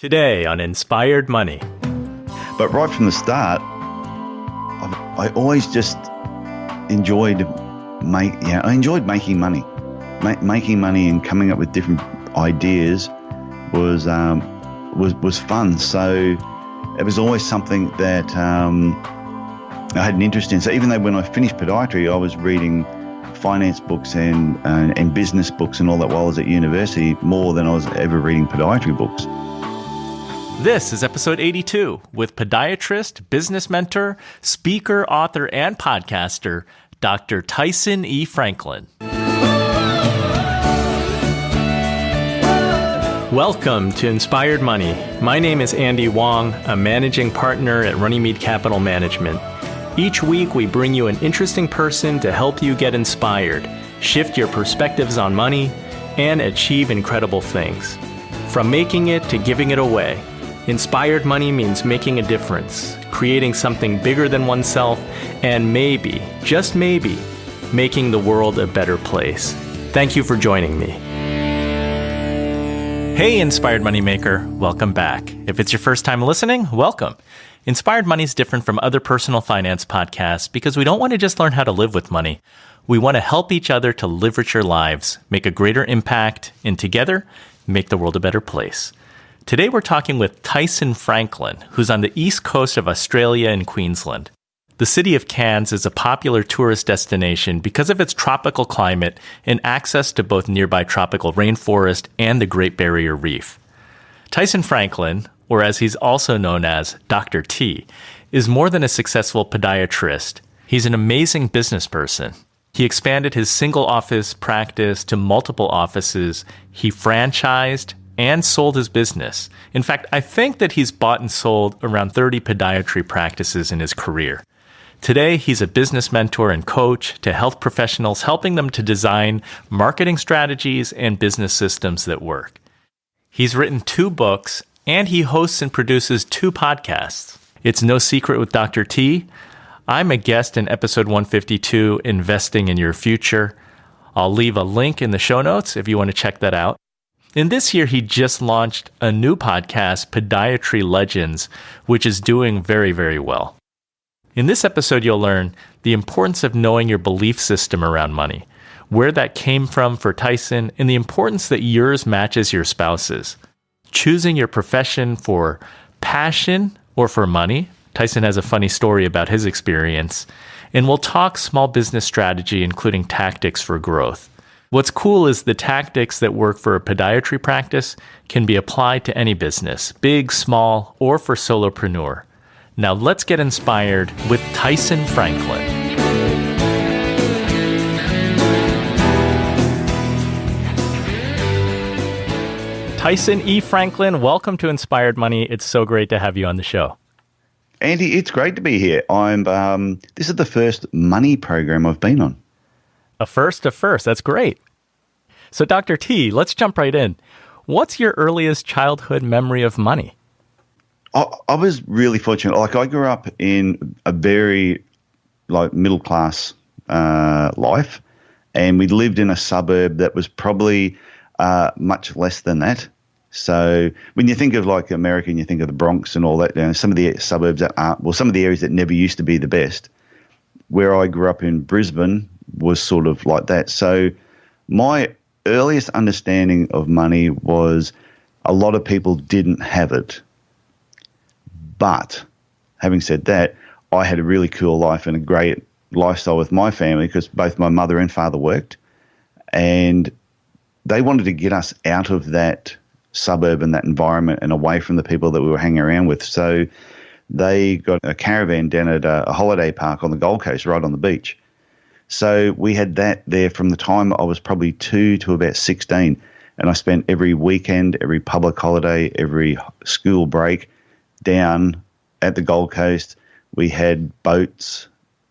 Today on Inspired Money. But right from the start, I always just enjoyed making money. Making money and coming up with different ideas was fun. So it was always something that I had an interest in. So even though when I finished podiatry, I was reading finance books and business books and all that while I was at university, more than I was ever reading podiatry books. This is episode 82 with podiatrist, business mentor, speaker, author, and podcaster, Dr. Tyson E. Franklin. Welcome to Inspired Money. My name is Andy Wong, a managing partner at Runnymede Capital Management. Each week, we bring you an interesting person to help you get inspired, shift your perspectives on money, and achieve incredible things. From making it to giving it away, Inspired Money means making a difference, creating something bigger than oneself, and maybe, just maybe, making the world a better place. Thank you for joining me. Hey, Inspired Moneymaker, welcome back. If it's your first time listening, welcome. Inspired Money is different from other personal finance podcasts because we don't want to just learn how to live with money. We want to help each other to live richer lives, make a greater impact, and together, make the world a better place. Today we're talking with Tyson Franklin, who's on the east coast of Australia in Queensland. The city of Cairns is a popular tourist destination because of its tropical climate and access to both nearby tropical rainforest and the Great Barrier Reef. Tyson Franklin, or as he's also known as Dr. T, is more than a successful podiatrist. He's an amazing business person. He expanded his single office practice to multiple offices. He franchised and sold his business. In fact, I think that he's bought and sold around 30 podiatry practices in his career. Today, he's a business mentor and coach to health professionals, helping them to design marketing strategies and business systems that work. He's written 2 books, and he hosts and produces 2 podcasts. It's No Secret with Dr. T. I'm a guest in episode 152, Investing in Your Future. I'll leave a link in the show notes if you want to check that out. In this year, he just launched a new podcast, Podiatry Legends, which is doing very, very well. In this episode, you'll learn the importance of knowing your belief system around money, where that came from for Tyson, and the importance that yours matches your spouse's. Choosing your profession for passion or for money. Tyson has a funny story about his experience. And we'll talk small business strategy, including tactics for growth. What's cool is the tactics that work for a podiatry practice can be applied to any business, big, small, or for solopreneur. Now let's get inspired with Tyson Franklin. Tyson E. Franklin, welcome to Inspired Money. It's so great to have you on the show. Andy, it's great to be here. This is the first money program I've been on. A first. That's great. So, Dr. T, let's jump right in. What's your earliest childhood memory of money? I was really fortunate. I grew up in a very middle class life, and we lived in a suburb that was probably much less than that. So when you think of America and you think of the Bronx and all that, some of the suburbs some of the areas that never used to be the best. Where I grew up in Brisbane was sort of like that. So my earliest understanding of money was a lot of people didn't have it. But having said that, I had a really cool life and a great lifestyle with my family because both my mother and father worked, and they wanted to get us out of that suburb and that environment and away from the people that we were hanging around with. So they got a caravan down at a holiday park on the Gold Coast, right on the beach. So we had that there from the time I was probably 2 to about 16. And I spent every weekend, every public holiday, every school break down at the Gold Coast. We had boats.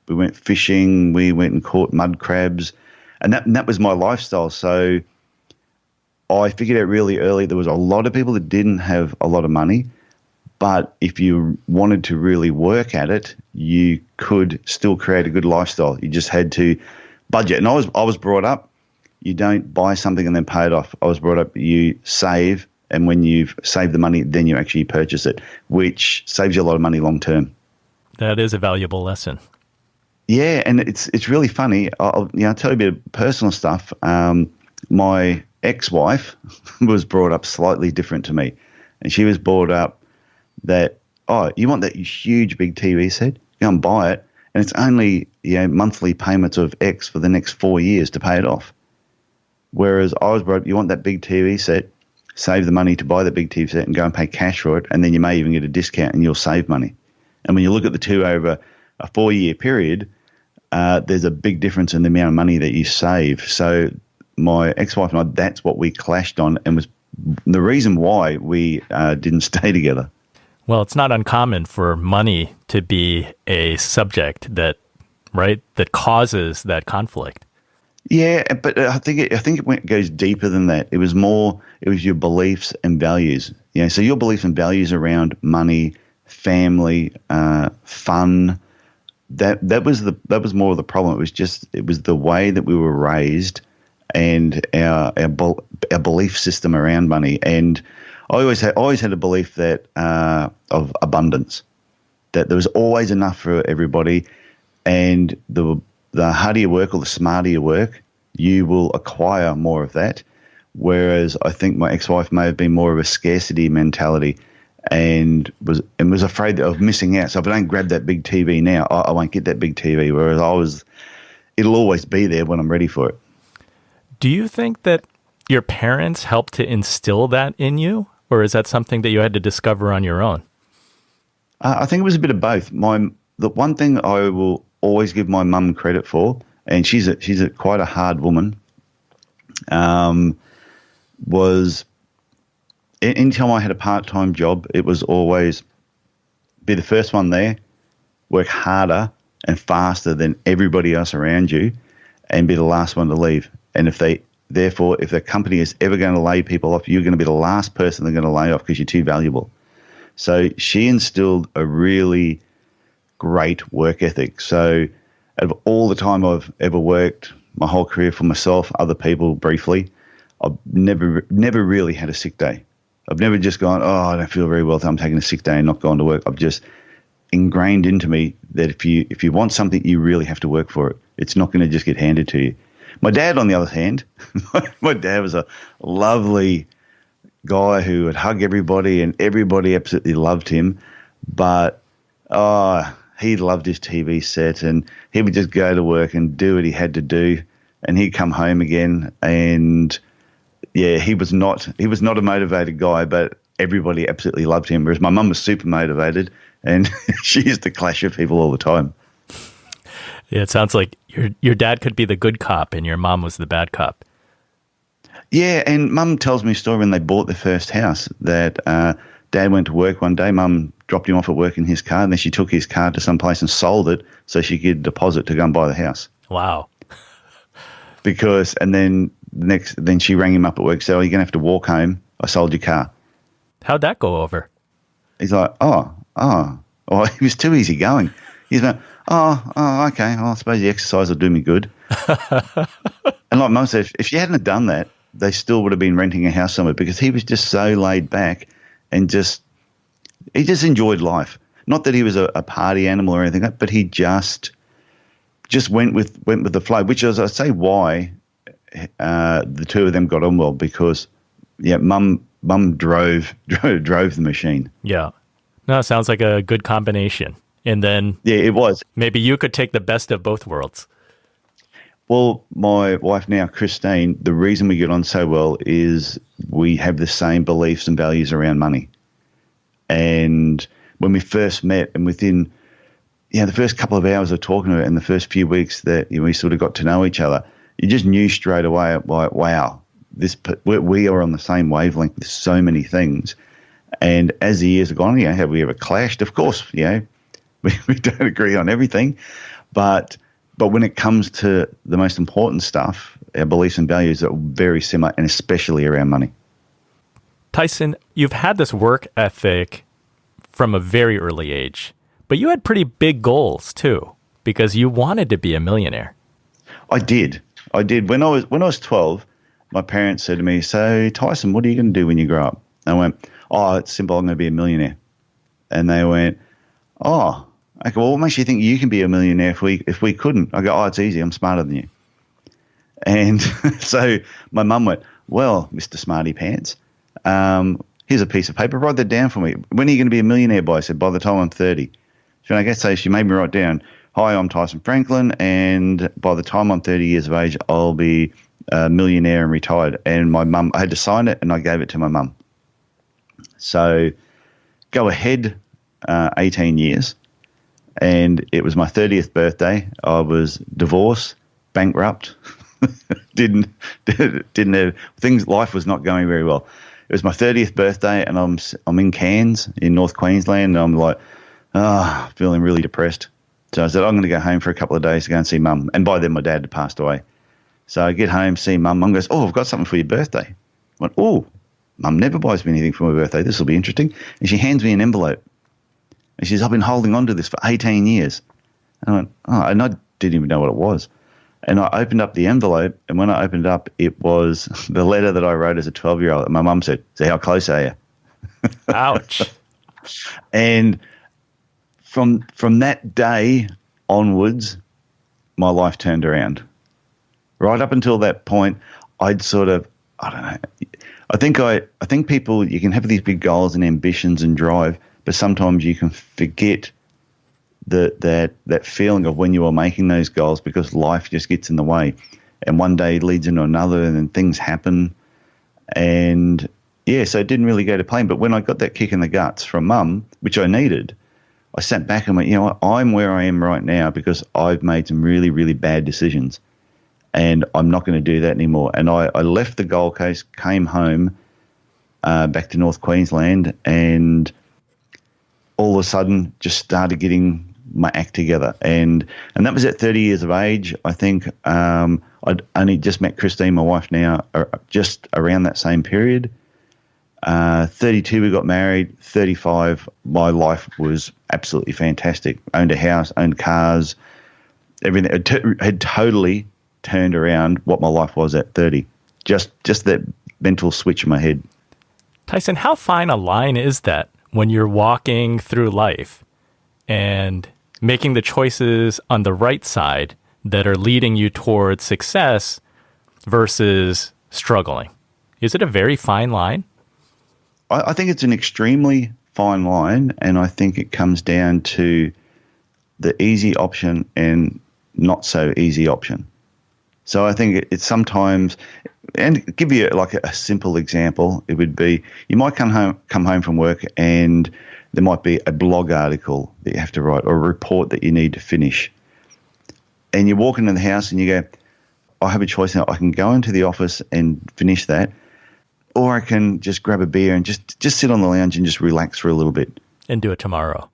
We went fishing. We went and caught mud crabs. And that was my lifestyle. So I figured out really early there was a lot of people that didn't have a lot of money. But if you wanted to really work at it, you could still create a good lifestyle. You just had to budget. And I was brought up, you don't buy something and then pay it off. I was brought up, you save And when you've saved the money, then you actually purchase it, which saves you a lot of money long term. That is a valuable lesson. Yeah, and it's really funny. I'll tell you a bit of personal stuff. My ex-wife was brought up slightly different to me, and she was brought up that, oh, you want that huge big TV set? Go and buy it, and it's only monthly payments of X for the next 4 years to pay it off. Whereas I was brought up, you want that big TV set, save the money to buy the big TV set and go and pay cash for it, and then you may even get a discount and you'll save money. And when you look at the two over a 4-year period, there's a big difference in the amount of money that you save. So my ex-wife and I, that's what we clashed on, and was the reason why we didn't stay together. Well, it's not uncommon for money to be a subject that causes that conflict. Yeah, but I think it goes deeper than that. It was your beliefs and values. So your beliefs and values around money, family, fun. That was more of the problem. It was the way that we were raised and our belief system around money. And I always had a belief that of abundance, that there was always enough for everybody, and the harder you work or the smarter you work, you will acquire more of that. Whereas I think my ex-wife may have been more of a scarcity mentality and was afraid of missing out. So if I don't grab that big TV now, I won't get that big TV. Whereas it'll always be there when I'm ready for it. Do you think that your parents helped to instill that in you, or is that something that you had to discover on your own? I think it was a bit of both. The one thing I will always give my mum credit for, and she's quite a hard woman, was anytime I had a part-time job, it was always be the first one there, work harder and faster than everybody else around you, and be the last one to leave. And if the company is ever going to lay people off, you're going to be the last person they're going to lay off because you're too valuable. So she instilled a really great work ethic. So out of all the time I've ever worked, my whole career for myself, other people briefly, I've never really had a sick day. I've never just gone, I don't feel very well, so I'm taking a sick day and not going to work. I've just ingrained into me that if you want something, you really have to work for it. It's not going to just get handed to you. My dad, on the other hand, my dad was a lovely guy who would hug everybody and everybody absolutely loved him. But he loved his TV set, and he would just go to work and do what he had to do, and he'd come home again. And yeah, he was not a motivated guy, but everybody absolutely loved him. Whereas my mum was super motivated, and she used to clash with people all the time. Yeah, it sounds like your dad could be the good cop and your mom was the bad cop. Yeah, and Mum tells me a story when they bought their first house that Dad went to work one day, Mum dropped him off at work in his car, and then she took his car to some place and sold it so she could deposit to go and buy the house. Wow. Then she rang him up at work, said, you're going to have to walk home. I sold your car. How'd that go over? He's like, he was too easy going. He's like, okay. I suppose the exercise will do me good. And like Mum said, if she hadn't have done that, they still would have been renting a house somewhere, because he was just so laid back and he just enjoyed life. Not that he was a party animal or anything, but he just went with the flow, which is, I say, why the two of them got on well, because Mum drove the machine. Yeah. No, it sounds like a good combination. And then it was. Maybe you could take the best of both worlds. Well, my wife now, Christine, the reason we get on so well is we have the same beliefs and values around money. And when we first met, and within the first couple of hours of talking to her and the first few weeks that we sort of got to know each other, you just knew straight away, like, wow, we are on the same wavelength with so many things. And as the years have gone, have we ever clashed? Of course, we don't agree on everything, but when it comes to the most important stuff, our beliefs and values are very similar, and especially around money. Tyson, you've had this work ethic from a very early age, but you had pretty big goals too, because you wanted to be a millionaire. I did. When I was 12, my parents said to me, "So Tyson, what are you going to do when you grow up?" I went, oh, it's simple. I'm going to be a millionaire. And they went, oh, okay, well, what makes you think you can be a millionaire if we couldn't? I go, oh, it's easy. I'm smarter than you. And so my mum went, well, Mr. Smarty Pants, here's a piece of paper. Write that down for me. When are you going to be a millionaire by? I said, by the time I'm 30. So I guess she made me write down, hi, I'm Tyson Franklin, and by the time I'm 30 years of age, I'll be a millionaire and retired. And my mum, I had to sign it, and I gave it to my mum. So go ahead 18 years, and it was my 30th birthday. I was divorced, bankrupt, didn't have things. Life was not going very well. It was my 30th birthday, and I'm in Cairns in North Queensland, and I'm like, feeling really depressed. So I said, I'm going to go home for a couple of days to go and see Mum. And by then, my dad had passed away. So I get home, see Mum. Mum goes, oh, I've got something for your birthday. I went, oh, Mum never buys me anything for my birthday. This will be interesting. And she hands me an envelope. And she says, I've been holding on to this for 18 years. And I went, oh, and I didn't even know what it was. And I opened up the envelope, and when I opened it up, it was the letter that I wrote as a 12-year-old. And my mum said, so how close are you? Ouch. And from that day onwards, my life turned around. Right up until that point, I'd sort of, I don't know, I think people, you can have these big goals and ambitions and drive, but sometimes you can forget that feeling of when you are making those goals, because life just gets in the way, and one day leads into another, and then things happen, and yeah, so it didn't really go to plan. But when I got that kick in the guts from Mum, which I needed, I sat back and went, you know what, I'm where I am right now because I've made some really, really bad decisions, and I'm not going to do that anymore. And I left the Gold Coast, came home back to North Queensland, and all of a sudden just started getting my act together. And that was at 30 years of age. I think I'd only just met Christine, my wife now, just around that same period. 32, we got married. 35, my life was absolutely fantastic. Owned a house, owned cars, everything. It had totally turned around what my life was at 30. Just that mental switch in my head. Tyson, how fine a line is that when you're walking through life and making the choices on the right side that are leading you towards success versus struggling? Is it a very fine line? I think it's an extremely fine line, and I think it comes down to the easy option and not so easy option. So I think it's sometimes, and give you like a simple example, it would be you might come home from work and there might be a blog article that you have to write or a report that you need to finish. And you walk into the house and you go, I have a choice now. I can go into the office and finish that, or I can just grab a beer and just sit on the lounge and just relax for a little bit. And do it tomorrow.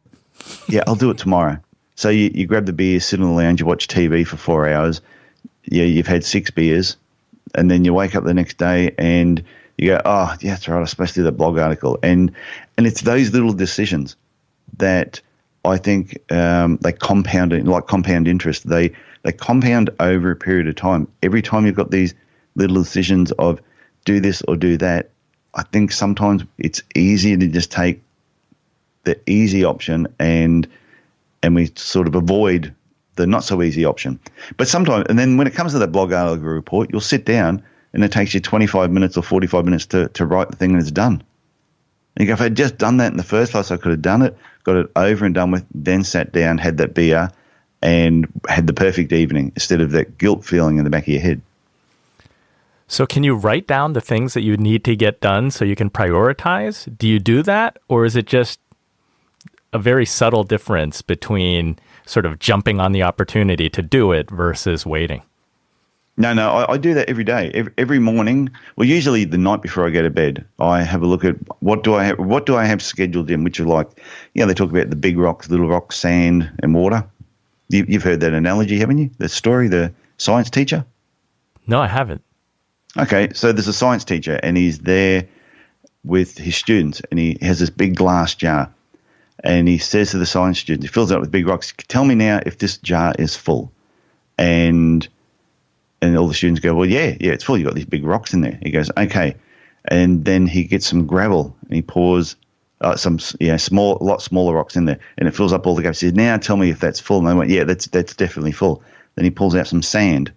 Yeah, I'll do it tomorrow. So you grab the beer, sit on the lounge, you watch TV for 4 hours. Yeah, you've had 6 beers, and then you wake up the next day and you go, oh, yeah, that's right, I was supposed to do that blog article. And it's those little decisions that I think they compound, like compound interest. They compound over a period of time. Every time you've got these little decisions of do this or do that, I think sometimes it's easier to just take the easy option and we sort of avoid the not so easy option. But sometimes, and then when it comes to that blog article report, you'll sit down and it takes you 25 minutes or 45 minutes to write the thing and it's done. And you go, if I'd just done that in the first place, I could have done it, got it over and done with, then sat down, had that beer and had the perfect evening instead of that guilt feeling in the back of your head. So can you write down the things that you need to get done so you can prioritize? Do you do that? Or is it just a very subtle difference between sort of jumping on the opportunity to do it versus waiting? No, I do that every day. Every morning, well, usually the night before I go to bed, I have a look at what do I have scheduled in, which are like, they talk about the big rocks, little rocks, sand and water. You've heard that analogy, haven't you? The story, the science teacher? No, I haven't. Okay, so there's a science teacher and he's there with his students and he has this big glass jar and he says to the science students, he fills it up with big rocks, tell me now if this jar is full. And all the students go, well, yeah, it's full. You've got these big rocks in there. He goes, okay, And then he gets some gravel and he pours some a lot smaller rocks in there, and it fills up all the gaps. He said, "Now tell me if that's full." And they went, "Yeah, that's definitely full." Then he pulls out some sand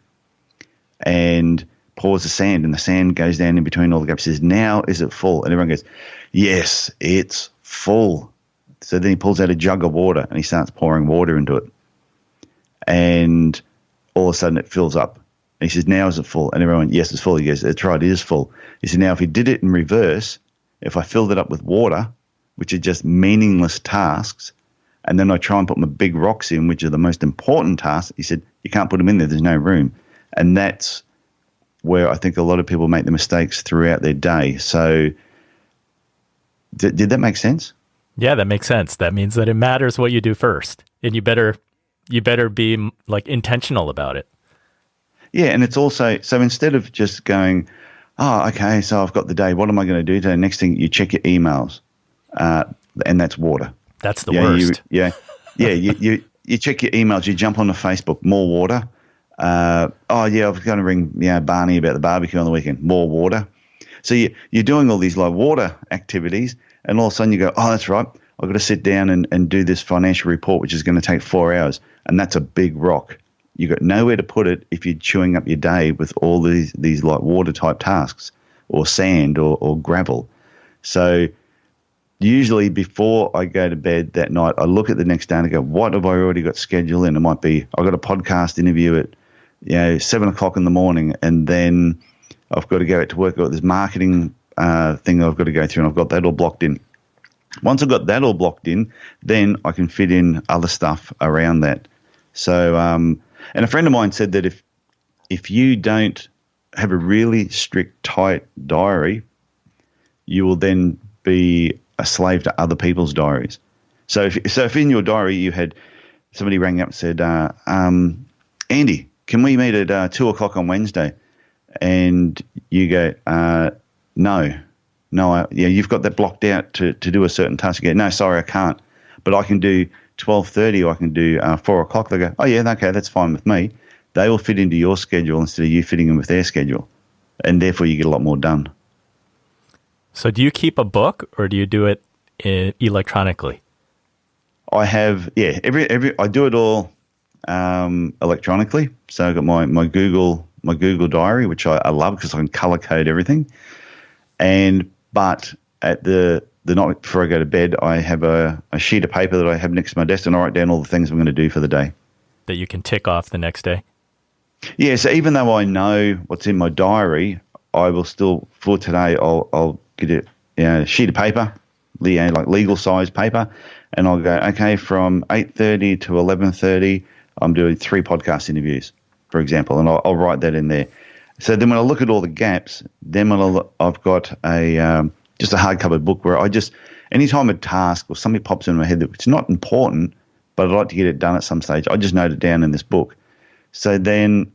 and pours the sand, and the sand goes down in between all the gaps. He says, "Now is it full?" And everyone goes, "Yes, it's full." So then he pulls out a jug of water and he starts pouring water into it, and all of a sudden it fills up. And he says, "Now is it full?" And everyone went, "Yes, it's full." He goes, "That's right, it is full." He said, "Now if he did it in reverse, if I filled it up with water, which are just meaningless tasks, and then I try and put my big rocks in, which are the most important tasks," he said, "you can't put them in there. There's no room." And that's where I think a lot of people make the mistakes throughout their day. So did that make sense? Yeah, that makes sense. That means that it matters what you do first, and you better be like intentional about it. Yeah, and it's also, so instead of just going, "Oh, okay, so I've got the day, what am I going to do today?" Next thing, you check your emails, and that's water. That's the worst. You check your emails, you jump onto Facebook, more water. I was going to ring Barney about the barbecue on the weekend, more water. So you're doing all these like water activities, and all of a sudden you go, "Oh, that's right, I've got to sit down and do this financial report, which is going to take 4 hours," and that's a big rock. You've got nowhere to put it if you're chewing up your day with all these like water type tasks or sand or gravel. So usually before I go to bed that night, I look at the next day and I go, what have I already got scheduled in? It might be, I've got a podcast interview at 7 o'clock in the morning, and then I've got to go out to work. I've got this marketing thing I've got to go through, and I've got that all blocked in. Once I've got that all blocked in, then I can fit in other stuff around that. So, and a friend of mine said that if you don't have a really strict, tight diary, you will then be a slave to other people's diaries. So if in your diary you had somebody rang up and said, "Andy, can we meet at 2 o'clock on Wednesday?" And you go, no, you've got that blocked out to do a certain task. You go, "No, sorry, I can't, but I can do 12:30 or I can do 4 o'clock." They go, "Oh yeah, okay, that's fine with me." They will fit into your schedule instead of you fitting in with their schedule, and therefore you get a lot more done. So do you keep a book, or do you do it electronically? I have, I do it all electronically. So I've got my Google Diary, which I love because I can color code everything. But at the night before I go to bed, I have a sheet of paper that I have next to my desk, and I write down all the things I'm going to do for the day. That you can tick off the next day? Yeah, so even though I know what's in my diary, I will still, for today, I'll get a sheet of paper, like legal size paper, and I'll go, okay, from 8:30 to 11:30, I'm doing 3 podcast interviews, for example, and I'll write that in there. So then when I look at all the gaps, then I've got just a hardcover book where anytime a task or something pops in my head that it's not important, but I'd like to get it done at some stage, I just note it down in this book. So then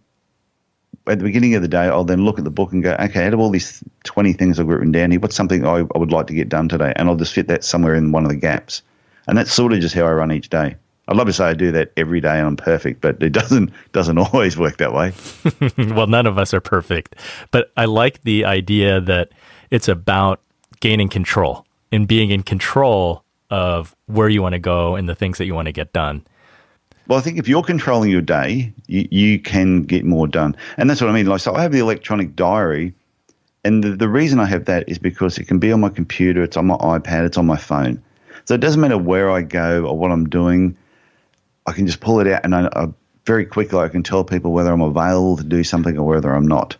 at the beginning of the day, I'll then look at the book and go, okay, out of all these 20 things I've written down here, what's something I would like to get done today? And I'll just fit that somewhere in one of the gaps. And that's sort of just how I run each day. I'd love to say I do that every day and I'm perfect, but it doesn't always work that way. Well, none of us are perfect. But I like the idea that it's about gaining control and being in control of where you want to go and the things that you want to get done. Well, I think if you're controlling your day, you can get more done. And that's what I mean. Like, so I have the electronic diary, and the reason I have that is because it can be on my computer, it's on my iPad, it's on my phone. So it doesn't matter where I go or what I'm doing. I can just pull it out, and I very quickly I can tell people whether I'm available to do something or whether I'm not.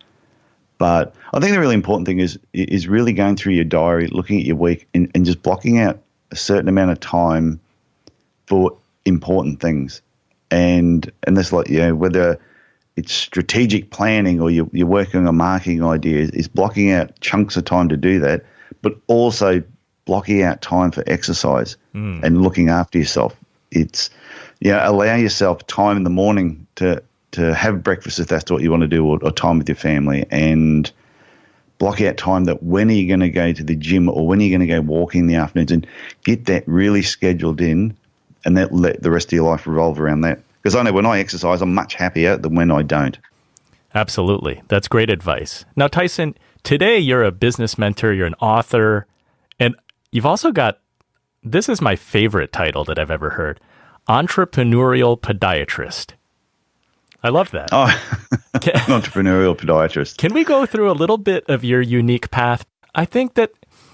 But I think the really important thing is really going through your diary, looking at your week, and just blocking out a certain amount of time for important things. And that's like, whether it's strategic planning or you're working on a marketing idea, is blocking out chunks of time to do that, but also blocking out time for exercise and looking after yourself. It's, allow yourself time in the morning to have breakfast if that's what you want to do, or time with your family, and block out time that when are you going to go to the gym or when are you going to go walking in the afternoons, and get that really scheduled in, and that let the rest of your life revolve around that. Because I know when I exercise, I'm much happier than when I don't. Absolutely. That's great advice. Now, Tyson, today you're a business mentor, you're an author, and you've also got, this is my favorite title that I've ever heard, Entrepreneurial Podiatrist. I love that. Oh, entrepreneurial podiatrist. Can we go through a little bit of your unique path? I think that,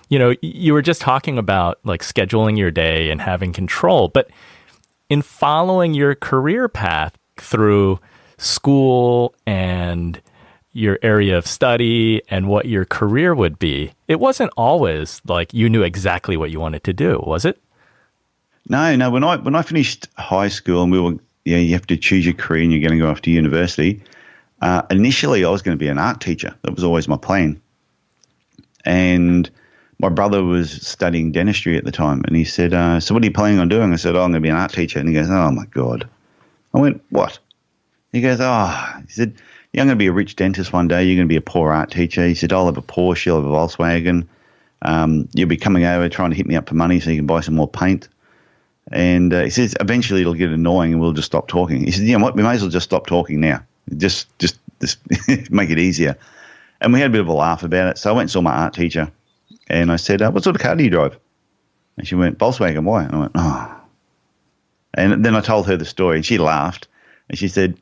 you were just talking about like scheduling your day and having control, but in following your career path through school and your area of study and what your career would be, it wasn't always like you knew exactly what you wanted to do, was it? No. When I finished high school and we were, you have to choose your career and you're going to go off to university. Initially, I was going to be an art teacher. That was always my plan. And my brother was studying dentistry at the time, and he said, so what are you planning on doing? I said, I'm going to be an art teacher. And he goes, oh, my God. I went, what? He goes, he said, you're going to be a rich dentist one day. You're going to be a poor art teacher. He said, I'll have a Porsche, you'll have a Volkswagen. You'll be coming over trying to hit me up for money so you can buy some more paint. And he says, eventually it'll get annoying and we'll just stop talking. He said, you know what, we may as well just stop talking now. Just make it easier. And we had a bit of a laugh about it. So I went and saw my art teacher and I said, what sort of car do you drive? And she went, Volkswagen, why? And I went, oh. And then I told her the story and she laughed and she said,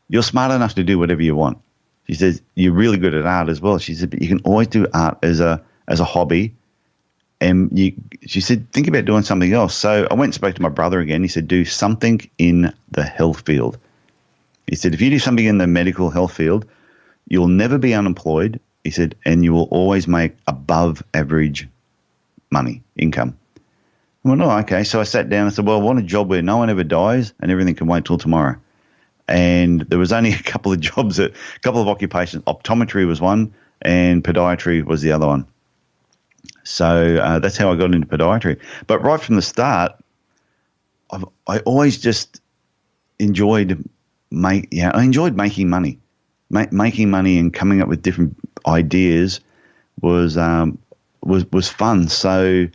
you're smart enough to do whatever you want. She says, you're really good at art as well. She said, but you can always do art as a hobby. And she said, think about doing something else. So I went and spoke to my brother again. He said, do something in the health field. He said, if you do something in the medical health field, you'll never be unemployed. He said, and you will always make above average income. I went, oh, okay. So I sat down and said, well, I want a job where no one ever dies and everything can wait till tomorrow. And there was only a couple of jobs, a couple of occupations. Optometry was one and podiatry was the other one. So that's how I got into podiatry. But right from the start, I always just enjoyed I enjoyed making money. Making money and coming up with different ideas was fun. So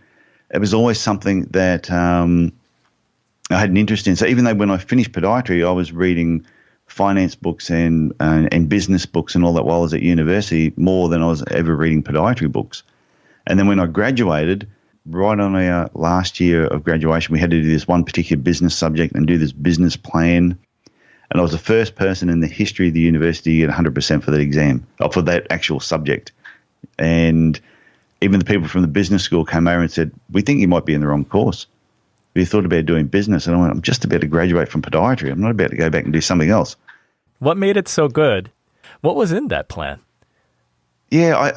it was always something that I had an interest in. So even though when I finished podiatry, I was reading finance books and business books and all that while I was at university, more than I was ever reading podiatry books. And then when I graduated, right on our last year of graduation, we had to do this one particular business subject and do this business plan. And I was the first person in the history of the university to get 100% for that exam, or for that actual subject. And even the people from the business school came over and said, we think you might be in the wrong course. We thought about doing business. And I went, I'm just about to graduate from podiatry. I'm not about to go back and do something else. What made it so good? What was in that plan? Yeah,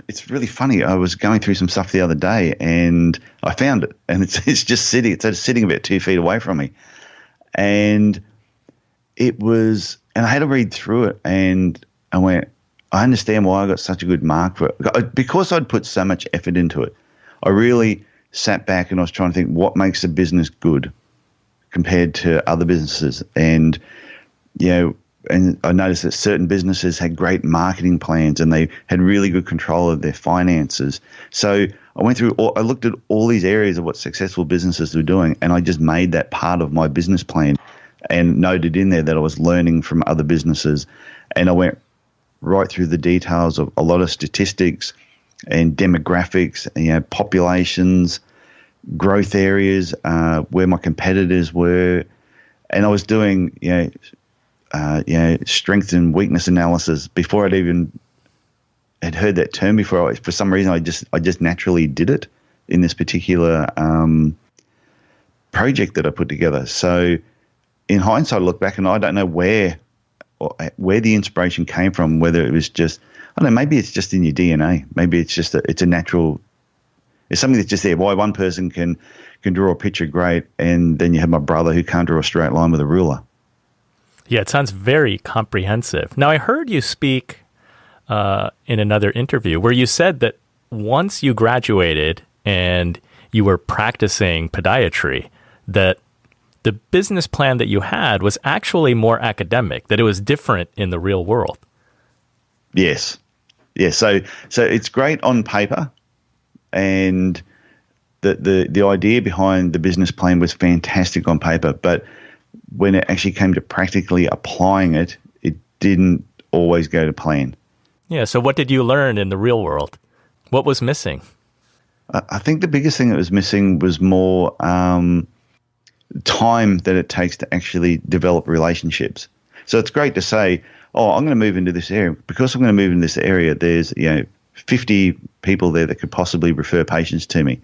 it's really funny. I was going through some stuff the other day and I found it, and it's just sitting about 2 feet away from me. And and I had to read through it and I went, I understand why I got such a good mark for it. Because I'd put so much effort into it, I really sat back and I was trying to think what makes a business good compared to other businesses. And, and I noticed that certain businesses had great marketing plans and they had really good control of their finances. So I looked at all these areas of what successful businesses were doing, and I just made that part of my business plan and noted in there that I was learning from other businesses. And I went right through the details of a lot of statistics and demographics, populations, growth areas, where my competitors were. And I was doing, strength and weakness analysis before I'd even had heard that term before. For some reason, I just naturally did it in this particular project that I put together. So in hindsight, I look back and I don't know where the inspiration came from, whether it was just, I don't know, maybe it's just in your DNA. Maybe it's just it's a natural, it's something that's just there. Why one person can draw a picture great, and then you have my brother who can't draw a straight line with a ruler. Yeah, it sounds very comprehensive. Now, I heard you speak in another interview where you said that once you graduated and you were practicing podiatry, that the business plan that you had was actually more academic, that it was different in the real world. Yes. Yeah. So it's great on paper, and the idea behind the business plan was fantastic on paper, but when it actually came to practically applying it, it didn't always go to plan. Yeah. So what did you learn in the real world? What was missing? I think the biggest thing that was missing was more time that it takes to actually develop relationships. So it's great to say, oh, I'm going to move into this area. Because I'm going to move into this area, there's 50 people there that could possibly refer patients to me.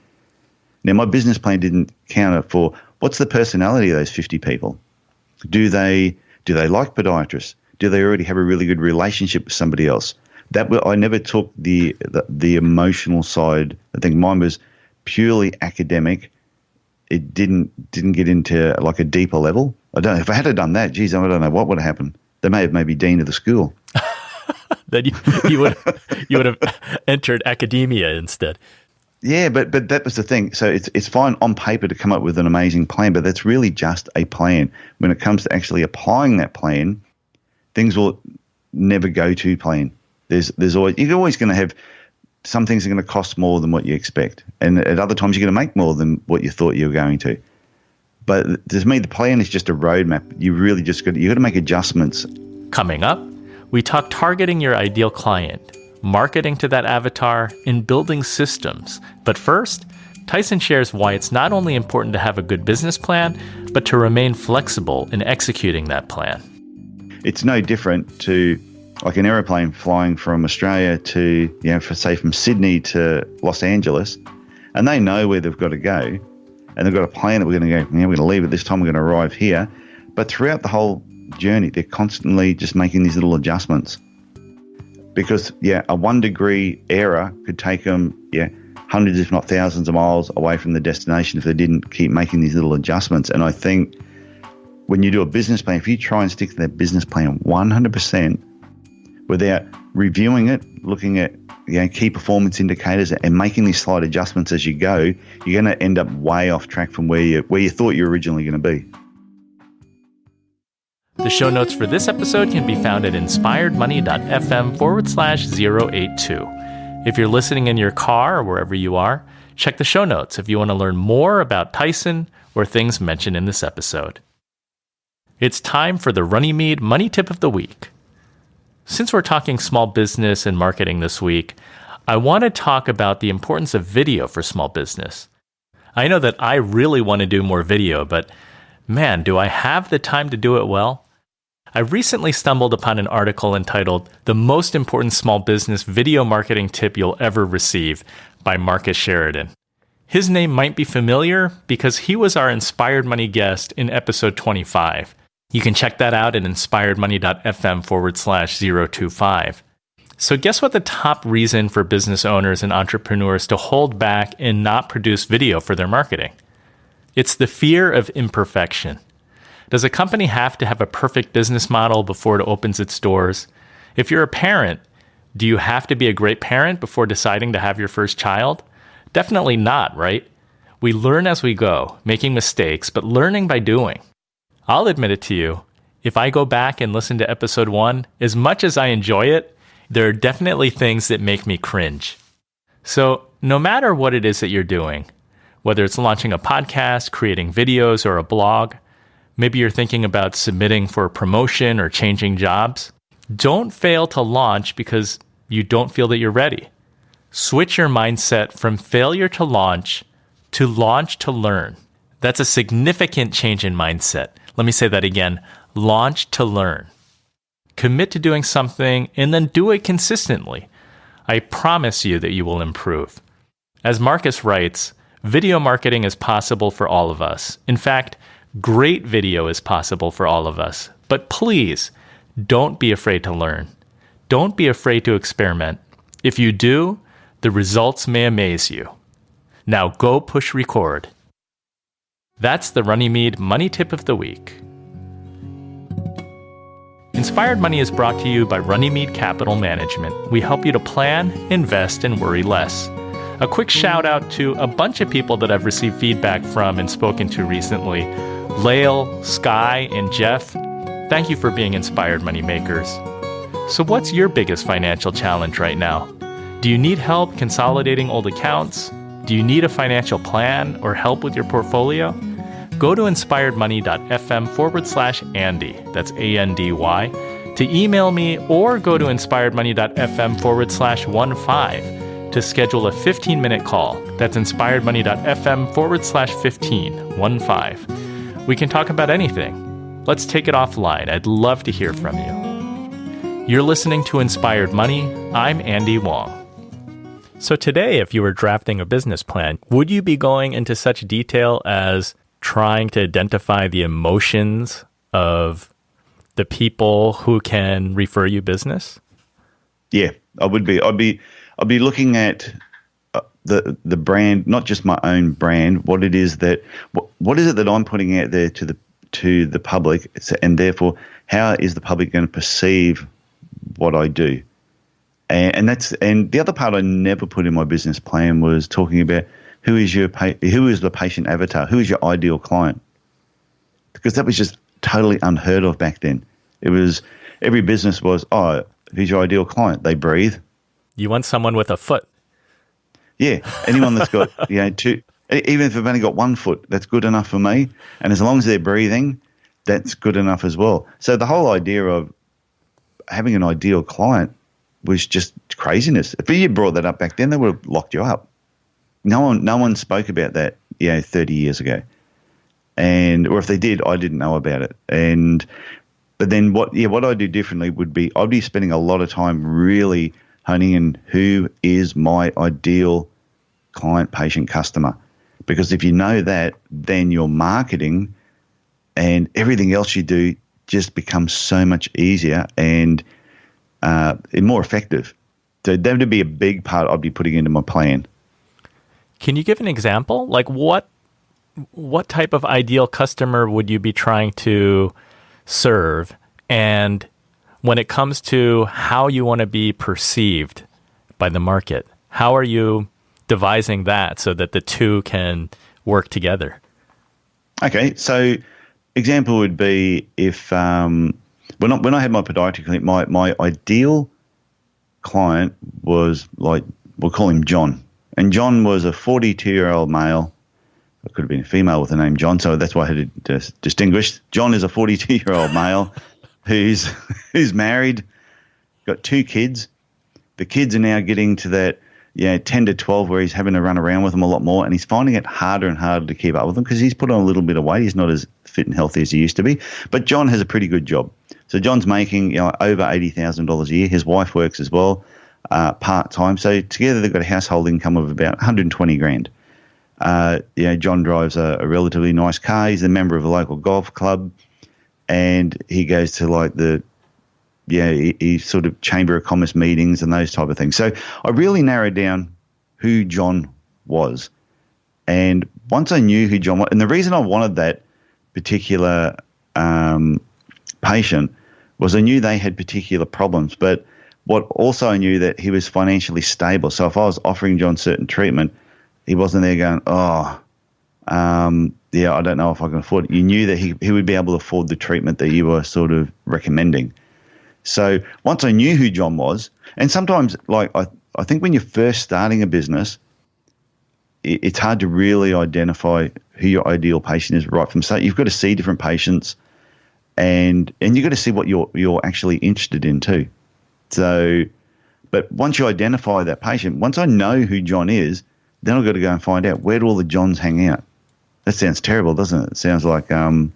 Now, my business plan didn't counter for what's the personality of those 50 people. Do they like podiatrists? Do they already have a really good relationship with somebody else? I never took the emotional side. I think mine was purely academic. It didn't get into like a deeper level. If I had done that, geez, I don't know what would have happened. They may have made me dean of the school. Then you would have entered academia instead. Yeah, but that was the thing. So it's fine on paper to come up with an amazing plan, but that's really just a plan. When it comes to actually applying that plan, things will never go to plan. You're always going to have some things are going to cost more than what you expect, and at other times you're going to make more than what you thought you were going to. But to me, the plan is just a roadmap. You really you got to make adjustments. Coming up, we talk targeting your ideal client, marketing to that avatar, and building systems. But first, Tyson shares why it's not only important to have a good business plan, but to remain flexible in executing that plan. It's no different to like an aeroplane flying from Australia to, from Sydney to Los Angeles, and they know where they've got to go, and they've got a plan that we're going to go, we're going to leave at this time, we're going to arrive here. But throughout the whole journey, they're constantly just making these little adjustments. Because, a 1 degree error could take them, hundreds, if not thousands of miles away from the destination if they didn't keep making these little adjustments. And I think when you do a business plan, if you try and stick to that business plan 100% without reviewing it, looking at key performance indicators and making these slight adjustments as you go, you're going to end up way off track from where you thought you were originally going to be. The show notes for this episode can be found at inspiredmoney.fm/082. If you're listening in your car or wherever you are, check the show notes if you want to learn more about Tyson or things mentioned in this episode. It's time for the Runnymede Money Tip of the Week. Since we're talking small business and marketing this week, I want to talk about the importance of video for small business. I know that I really want to do more video, but man, do I have the time to do it well? I recently stumbled upon an article entitled The Most Important Small Business Video Marketing Tip You'll Ever Receive by Marcus Sheridan. His name might be familiar because he was our Inspired Money guest in episode 25. You can check that out at inspiredmoney.fm/025. So guess what the top reason for business owners and entrepreneurs to hold back and not produce video for their marketing? It's the fear of imperfection. Does a company have to have a perfect business model before it opens its doors? If you're a parent, do you have to be a great parent before deciding to have your first child? Definitely not, right? We learn as we go, making mistakes, but learning by doing. I'll admit it to you, if I go back and listen to episode 1, as much as I enjoy it, there are definitely things that make me cringe. So no matter what it is that you're doing, whether it's launching a podcast, creating videos, or a blog, maybe you're thinking about submitting for a promotion or changing jobs, don't fail to launch because you don't feel that you're ready. Switch your mindset from failure to launch to learn. That's a significant change in mindset. Let me say that again. Launch to learn. Commit to doing something and then do it consistently. I promise you that you will improve. As Marcus writes, video marketing is possible for all of us. In fact, great video is possible for all of us. But please, don't be afraid to learn. Don't be afraid to experiment. If you do, the results may amaze you. Now go push record. That's the Runnymede Money Tip of the Week. Inspired Money is brought to you by Runnymede Capital Management. We help you to plan, invest, and worry less. A quick shout out to a bunch of people that I've received feedback from and spoken to recently. Lael, Sky, and Jeff, thank you for being inspired money makers. So what's your biggest financial challenge right now? Do you need help consolidating old accounts? Do you need a financial plan or help with your portfolio? Go to inspiredmoney.fm/Andy, that's ANDY, to email me or go to inspiredmoney.fm/15 to schedule a 15-minute call. That's inspiredmoney.fm/15. We can talk about anything. Let's take it offline. I'd love to hear from you. You're listening to Inspired Money. I'm Andy Wong. So today, if you were drafting a business plan, would you be going into such detail as trying to identify the emotions of the people who can refer you business? Yeah, I would be. I'd be looking at the brand, not just my own brand. What it is that what is it that I'm putting out there to the public, and therefore, how is the public going to perceive what I do? And the other part I never put in my business plan was talking about who is the patient avatar, who is your ideal client, because that was just totally unheard of back then. It was every business was, oh, who's your ideal client? They breathe. You want someone with a foot. Yeah, anyone that's got two, even if they've only got 1 foot, that's good enough for me. And as long as they're breathing, that's good enough as well. So the whole idea of having an ideal client was just craziness. If you brought that up back then, they would have locked you up. No one spoke about that 30 years ago. Or if they did, I didn't know about it. But then what I do differently would be I'd be spending a lot of time really honing in who is my ideal client, patient, customer. Because if you know that, then your marketing and everything else you do just becomes so much easier and more effective. So that would be a big part I'd be putting into my plan. Can you give an example? Like what type of ideal customer would you be trying to serve? And when it comes to how you want to be perceived by the market, how are you devising that so that the two can work together? Okay, so example would be if when I had my podiatry clinic, my ideal client was, like, we'll call him John. And John was a 42-year-old male. It could have been a female with the name John, so that's why I had to distinguish. John is a 42-year-old male who's married, got 2 kids. The kids are now getting to that 10 to 12 where he's having to run around with them a lot more, and he's finding it harder and harder to keep up with them because he's put on a little bit of weight. He's not as fit and healthy as he used to be. But John has a pretty good job. So John's making over $80,000 a year. His wife works as well, part-time. So together they've got a household income of about $120,000. John drives a relatively nice car. He's a member of a local golf club, and he goes to he sort of Chamber of Commerce meetings and those type of things. So I really narrowed down who John was. And once I knew who John was, and the reason I wanted that particular patient was I knew they had particular problems, but what also I knew that he was financially stable. So if I was offering John certain treatment, he wasn't there going, I don't know if I can afford it. You knew that he would be able to afford the treatment that you were sort of recommending. So once I knew who John was, and sometimes, like, I think when you're first starting a business, it's hard to really identify who your ideal patient is right from start. You've got to see different patients, and you've got to see what you're actually interested in too. So, but once you identify that patient, once I know who John is, then I've got to go and find out where do all the Johns hang out. That sounds terrible, doesn't it? It sounds like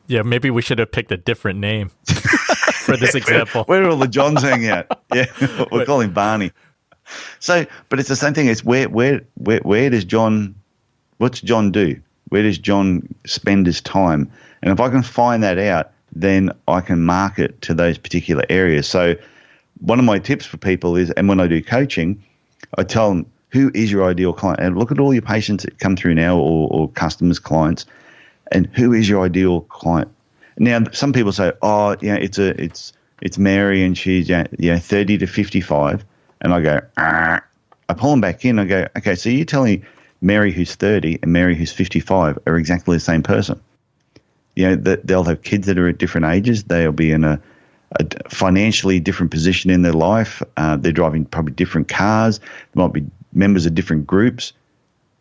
maybe we should have picked a different name for this example. Where do all the Johns hang out? Yeah, we'll call him Barney. So, but it's the same thing. It's where does John? What's John do? Where does John spend his time? And if I can find that out, then I can market to those particular areas. So, one of my tips for people is, and when I do coaching, I tell them, who is your ideal client? And look at all your patients that come through now, or customers, clients, and who is your ideal client? Now, some people say, it's Mary and she's 30 to 55, and I go, I pull them back in. I go, okay, so you're telling me Mary who's 30 and Mary who's 55 are exactly the same person? That they'll have kids that are at different ages. They'll be in a financially different position in their life. They're driving probably different cars. They might be members of different groups.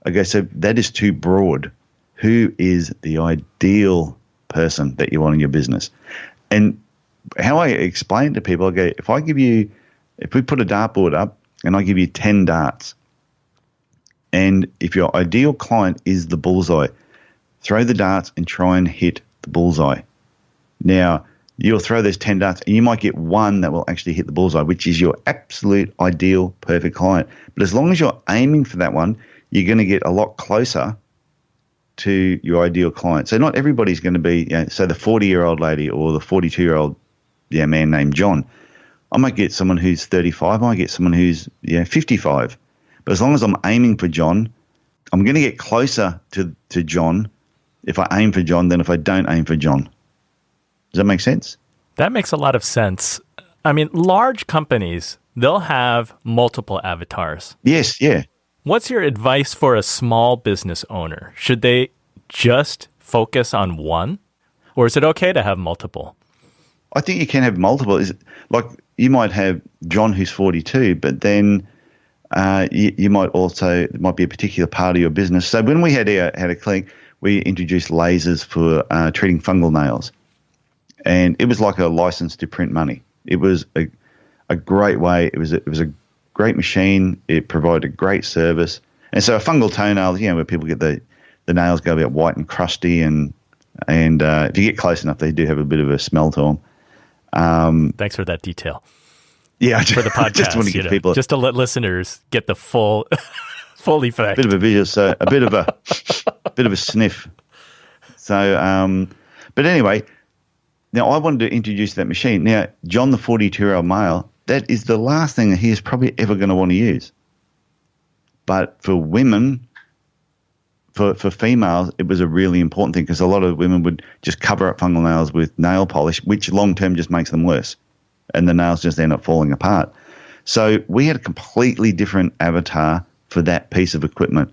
Okay, so that is too broad. Who is the ideal person that you want in your business? And how I explain to people, I go, if we put a dartboard up and I give you 10 darts, and if your ideal client is the bullseye, throw the darts and try and hit the bullseye. Now, you'll throw those 10 darts and you might get one that will actually hit the bullseye, which is your absolute ideal perfect client. But as long as you're aiming for that one, you're going to get a lot closer to your ideal client. So not everybody's going to be, so the 40-year-old lady or the 42-year-old man named John. I might get someone who's 35. I might get someone who's 55. But as long as I'm aiming for John, I'm going to get closer to John if I aim for John than if I don't aim for John. Does that make sense? That makes a lot of sense. I mean, large companies, they'll have multiple avatars. Yes, yeah. What's your advice for a small business owner? Should they just focus on one? Or is it okay to have multiple? I think you can have multiple. Like you might have John who's 42, but then you might also, it might be a particular part of your business. So when we had a clinic, we introduced lasers for treating fungal nails. And it was like a license to print money. It was a great way. It was a great machine. It provided great service. And so a fungal toenail, where people get the nails go a bit white and crusty, and if you get close enough, they do have a bit of a smell to them. Thanks for that detail. Yeah, for the podcast, just want to give people just to let listeners get the full effect. Bit of a visual, so a bit of a sniff. So, but anyway, now I wanted to introduce that machine. Now, John, the 42-year-old male, that is the last thing that he is probably ever going to want to use. But for women, for females, it was a really important thing because a lot of women would just cover up fungal nails with nail polish, which long-term just makes them worse. And the nails just end up falling apart. So we had a completely different avatar for that piece of equipment.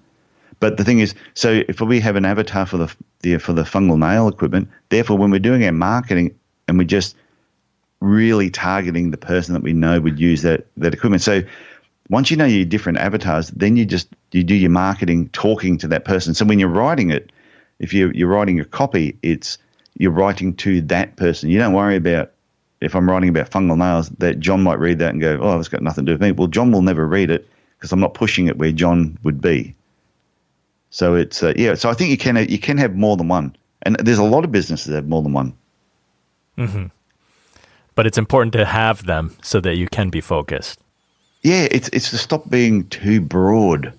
But the thing is, so if we have an avatar for the fungal nail equipment, therefore when we're doing our marketing and we're just really targeting the person that we know would use that equipment. So once you know your different avatars, then you do your marketing talking to that person. So when you're writing it, if you're writing a copy, you're writing to that person. You don't worry about, if I'm writing about fungal nails, that John might read that and go, oh, it's got nothing to do with me. Well, John will never read it because I'm not pushing it where John would be. So it's so I think you can have more than one, and there's a lot of businesses that have more than one. Mm-hmm. But it's important to have them so that you can be focused. Yeah, it's to stop being too broad.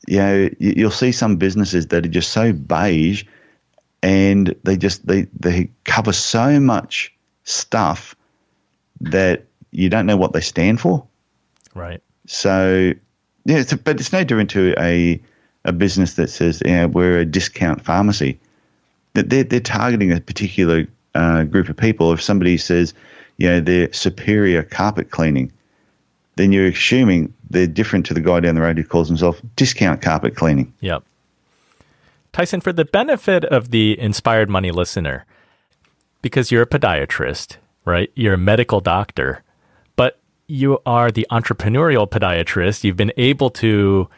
You'll see some businesses that are just so beige, and they cover so much stuff that you don't know what they stand for. Right. So but it's no different to a business that says we're a discount pharmacy. That they're targeting a particular group of people. If somebody says they're superior carpet cleaning, then you're assuming they're different to the guy down the road who calls himself discount carpet cleaning. Yep. Tyson, for the benefit of the Inspired Money listener, because you're a podiatrist, right? You're a medical doctor, but you are the entrepreneurial podiatrist. You've been able to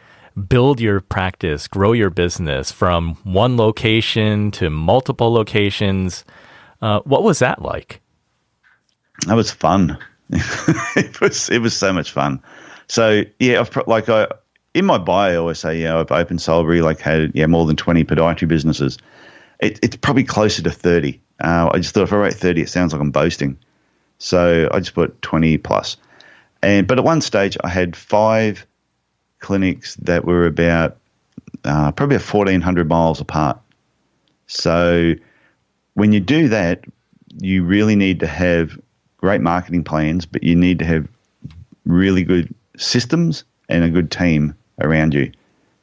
build your practice, grow your business from one location to multiple locations. What was that like? That was fun. It was so much fun. So in my bio, I always say, I've opened, sold, relocated, more than 20 podiatry businesses. It's probably closer to 30. I just thought if I write 30, it sounds like I'm boasting. So I just put 20 plus. But at one stage, I had 5 clinics that were about probably 1,400 miles apart. So when you do that, you really need to have great marketing plans, but you need to have really good systems and a good team around you.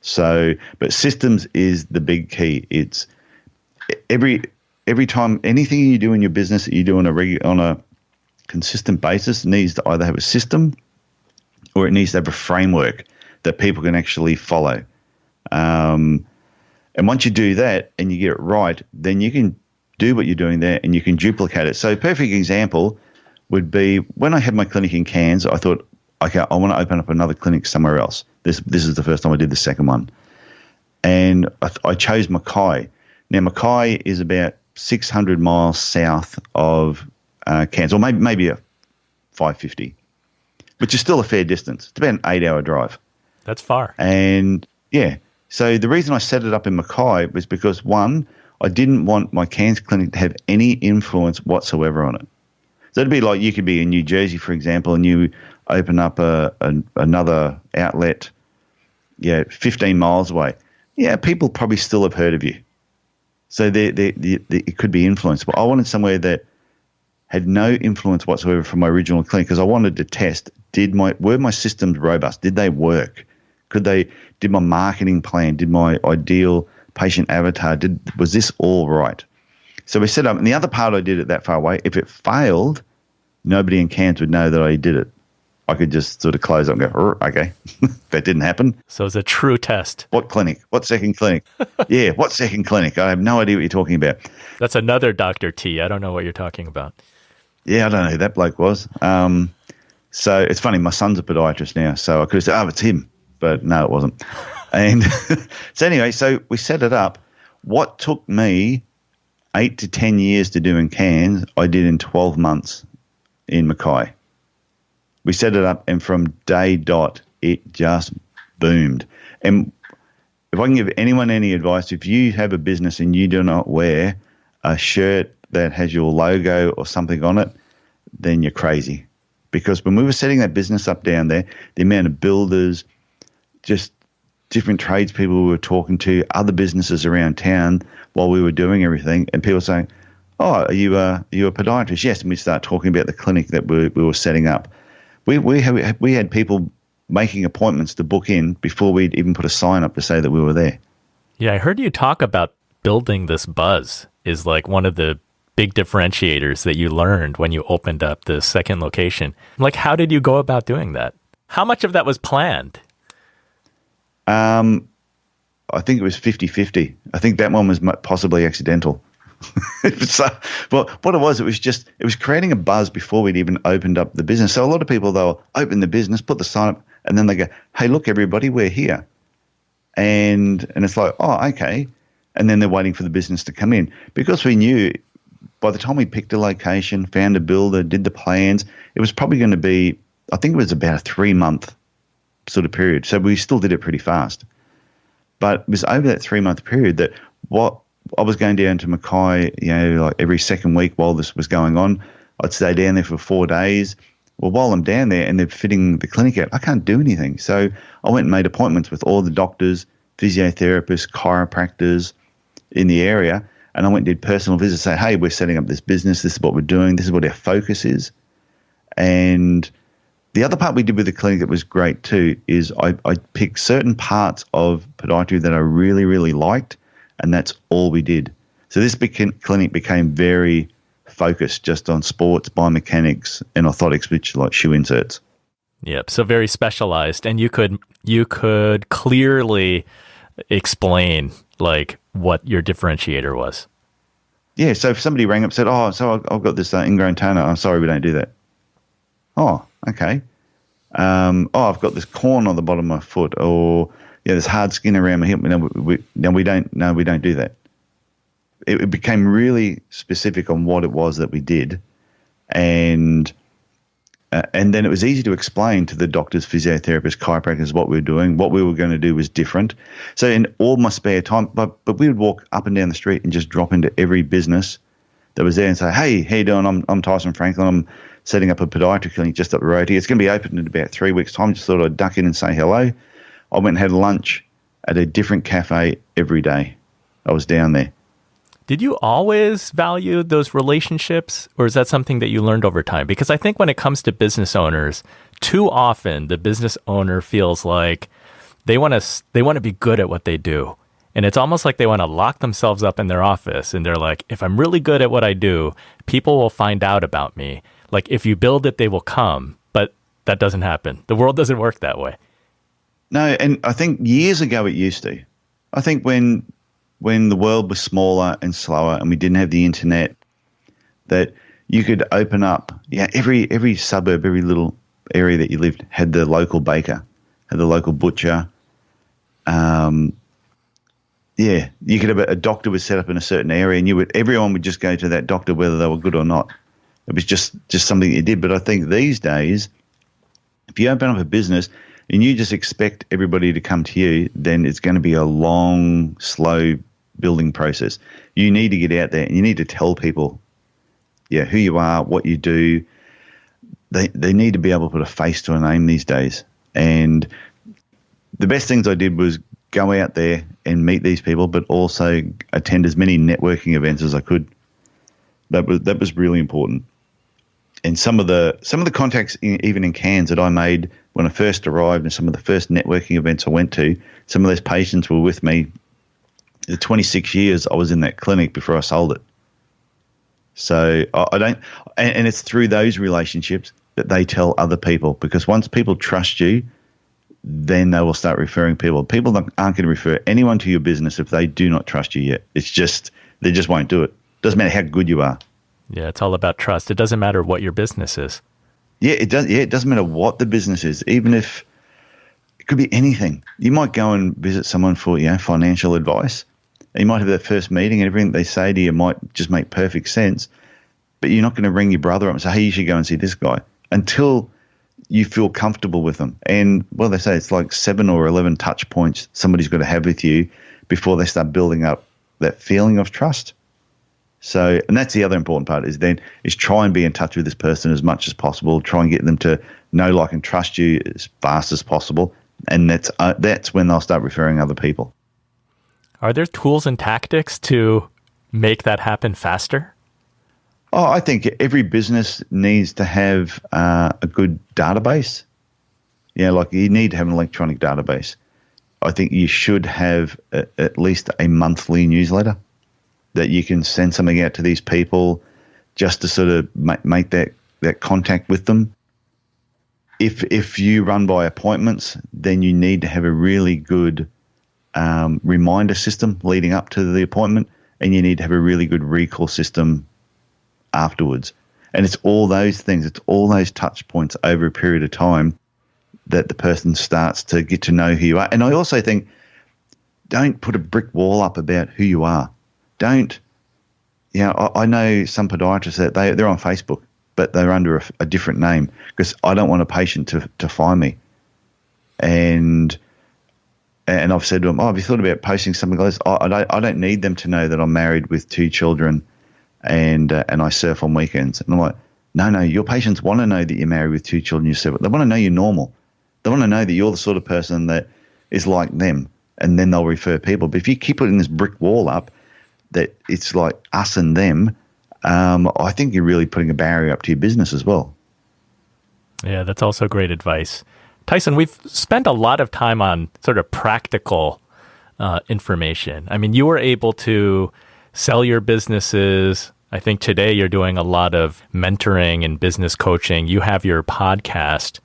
So, but systems is the big key. It's every time anything you do in your business that you do on a consistent basis needs to either have a system or it needs to have a framework that people can actually follow. And once you do that and you get it right, then you can do what you're doing there and you can duplicate it. So a perfect example would be when I had my clinic in Cairns, I thought, okay, I want to open up another clinic somewhere else. This is the first time I did the second one. And I chose Mackay. Now, Mackay is about 600 miles south of Cairns, or maybe a 550, which is still a fair distance. It's about an 8-hour drive. That's far. And yeah, so the reason I set it up in Mackay was because, one, I didn't want my Cairns clinic to have any influence whatsoever on it. So it'd be like you could be in New Jersey, for example, and you open up another outlet, 15 miles away. Yeah, people probably still have heard of you. So it could be influenced. But I wanted somewhere that had no influence whatsoever from my original clinic, because I wanted to test, were my systems robust? Did they work? Did my marketing plan, did my ideal patient avatar, was this all right? So we set up, and the other part I did it that far away, if it failed, nobody in Cairns would know that I did it. I could just sort of close up and go, okay, that didn't happen. So it's a true test. What clinic? What second clinic? Yeah, what second clinic? I have no idea what you're talking about. That's another Dr. T. I don't know what you're talking about. Yeah, I don't know who that bloke was. So it's funny, my son's a podiatrist now, so I could have said, it's him. But no, it wasn't. And so anyway, so we set it up. What took me 8 to 10 years to do in Cairns, I did in 12 months in Mackay. We set it up, and from day dot, it just boomed. And if I can give anyone any advice, if you have a business and you do not wear a shirt that has your logo or something on it, then you're crazy. Because when we were setting that business up down there, the amount of builders, just different tradespeople we were talking to, other businesses around town while we were doing everything, and people saying, are you a podiatrist? Yes. And we start talking about the clinic that we were setting up. We had people making appointments to book in before we'd even put a sign up to say that we were there. Yeah, I heard you talk about building this buzz is like one of the big differentiators that you learned when you opened up the second location. Like, how did you go about doing that? How much of that was planned? I think it was 50-50. I think that one was possibly accidental. So, well, what it was creating a buzz before we'd even opened up the business. So a lot of people, they'll open the business, put the sign up, and then they go, hey, look, everybody, we're here. And it's like, oh, okay. And then they're waiting for the business to come in. Because we knew by the time we picked a location, found a builder, did the plans, it was probably going to be, I think it was about a 3-month sort of period. So we still did it pretty fast. But it was over that 3-month period that what I was going down to Mackay, like every second week while this was going on. I'd stay down there for 4 days. Well, while I'm down there and they're fitting the clinic out, I can't do anything. So I went and made appointments with all the doctors, physiotherapists, chiropractors in the area. And I went and did personal visits, say, hey, we're setting up this business. This is what we're doing. This is what our focus is. And the other part we did with the clinic that was great too is I picked certain parts of podiatry that I really, really liked, and that's all we did. So this clinic became very focused just on sports, biomechanics, and orthotics, which are like shoe inserts. Yep. So very specialized, and you could clearly explain like what your differentiator was. Yeah. So if somebody rang up and said, "Oh, so I've got this ingrown toenail. I'm sorry, we don't do that." Oh, okay. I've got this corn on the bottom of my foot, or there's hard skin around my hip. We don't do that. It became really specific on what it was that we did, and then it was easy to explain to the doctors, physiotherapists, chiropractors what we were doing. What we were going to do was different. So in all my spare time, but we would walk up and down the street and just drop into every business that was there and say, "Hey, how you doing? I'm Tyson Franklin. I'm setting up a podiatry clinic just up the road here. It's going to be open in about 3 weeks' time." Just thought I'd duck in and say hello. I went and had lunch at a different cafe every day. I was down there. Did you always value those relationships, or is that something that you learned over time? Because I think when it comes to business owners, too often the business owner feels like they want to be good at what they do. And it's almost like they want to lock themselves up in their office. And they're like, if I'm really good at what I do, people will find out about me. Like if you build it, they will come. But that doesn't happen. The world doesn't work that way. No, and I think years ago it used to. I think when the world was smaller and slower and we didn't have the internet, that you could open up, every suburb, every little area that you lived had the local baker, had the local butcher. You could have a doctor was set up in a certain area, and everyone would just go to that doctor whether they were good or not. It was just something you did. But I think these days, if you open up a business and you just expect everybody to come to you, then it's going to be a long, slow building process. You need to get out there and you need to tell people, who you are, what you do. They need to be able to put a face to a name these days. And the best things I did was go out there and meet these people, but also attend as many networking events as I could. That was really important. And some of the contacts, even in Cairns, that I made when I first arrived, and some of the first networking events I went to, some of those patients were with me. The 26 years I was in that clinic before I sold it. So I don't, and it's through those relationships that they tell other people, because once people trust you, then they will start referring people. People aren't going to refer anyone to your business if they do not trust you yet. It's just, they just won't do it. Doesn't matter how good you are. Yeah, it's all about trust. It doesn't matter what your business is. Yeah, it does. Yeah, it doesn't matter what the business is, even if it could be anything. You might go and visit someone for financial advice. And you might have that first meeting, and everything they say to you might just make perfect sense. But you're not going to ring your brother up and say, "Hey, you should go and see this guy," until you feel comfortable with them. And they say it's like 7 or 11 touch points somebody's got to have with you before they start building up that feeling of trust. So, and that's the other important part is try and be in touch with this person as much as possible. Try and get them to know, like, and trust you as fast as possible. And that's when they'll start referring other people. Are there tools and tactics to make that happen faster? Oh, I think every business needs to have a good database. Like you need to have an electronic database. I think you should have at least a monthly newsletter that you can send something out to these people just to sort of make that contact with them. If you run by appointments, then you need to have a really good reminder system leading up to the appointment, and you need to have a really good recall system afterwards. And it's all those things, it's all those touch points over a period of time that the person starts to get to know who you are. And I also think, don't put a brick wall up about who you are. Don't, I know some podiatrists that they're on Facebook, but they're under a different name, because I don't want a patient to find me. And I've said to them, have you thought about posting something like this? I don't need them to know that I'm married with 2 children and I surf on weekends. And I'm like, no, your patients want to know that you're married with 2 children, you surf. They want to know you're normal. They want to know that you're the sort of person that is like them, and then they'll refer people. But if you keep putting this brick wall up that it's like us and them, I think you're really putting a barrier up to your business as well. Yeah, that's also great advice. Tyson, we've spent a lot of time on sort of practical information. I mean, you were able to sell your businesses. I think today you're doing a lot of mentoring and business coaching. You have your podcast.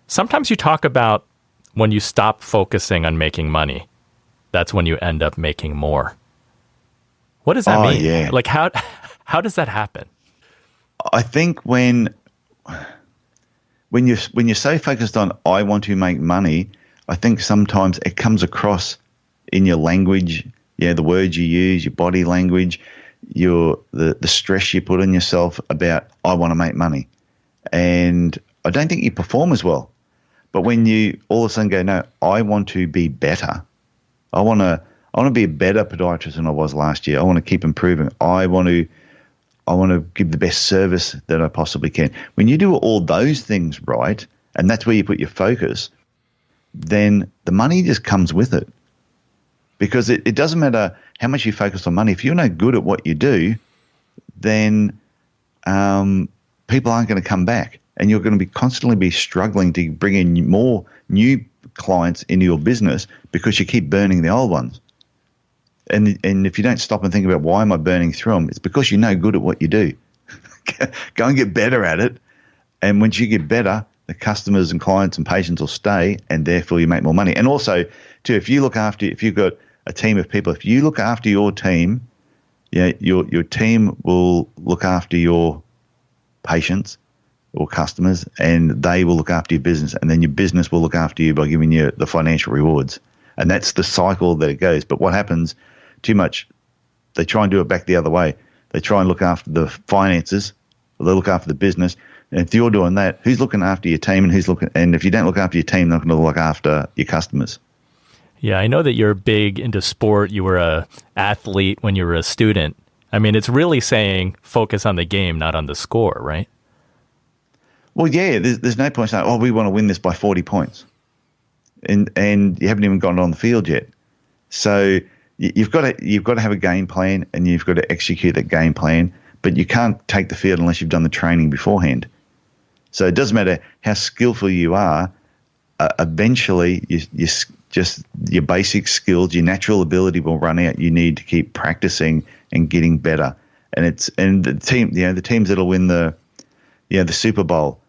Sometimes you talk about when you stop focusing on making money, that's when you end up making more. What does that mean? Yeah. Like, how does that happen? I think when you're so focused on I want to make money, I think sometimes it comes across in your language, the words you use, your body language, the stress you put on yourself about I want to make money. And I don't think you perform as well. But when you all of a sudden go, no, I want to be better. I want to be a better podiatrist than I was last year. I want to keep improving. I want to give the best service that I possibly can. When you do all those things right, and that's where you put your focus, then the money just comes with it. Because it doesn't matter how much you focus on money. If you're no good at what you do, then people aren't going to come back. And you're going to constantly be struggling to bring in more new clients into your business because you keep burning the old ones. And if you don't stop and think about why am I burning through them, it's because you're no good at what you do. Go and get better at it. And once you get better, the customers and clients and patients will stay, and therefore you make more money. And also, too, if you've got a team of people, if you look after your team, your team will look after your patients or customers, and they will look after your business, and then your business will look after you by giving you the financial rewards. And that's the cycle that it goes. But what happens too much, they try and do it back the other way. They try and look after the finances or they look after the business. And if you're doing that, who's looking after your team, and if you don't look after your team, they're not going to look after your customers. Yeah, I know that you're big into sport. You were a athlete when you were a student. I mean, it's really saying focus on the game, not on the score, right? Well, yeah, there's no point saying, we want to win this by 40 points. And you haven't even gone on the field yet. So you've got to have a game plan, and you've got to execute that game plan, but you can't take the field unless you've done the training beforehand. So it doesn't matter how skillful you are, eventually just your basic skills, your natural ability will run out. You need to keep practicing and getting better. And the team, the teams that'll win the Super Bowl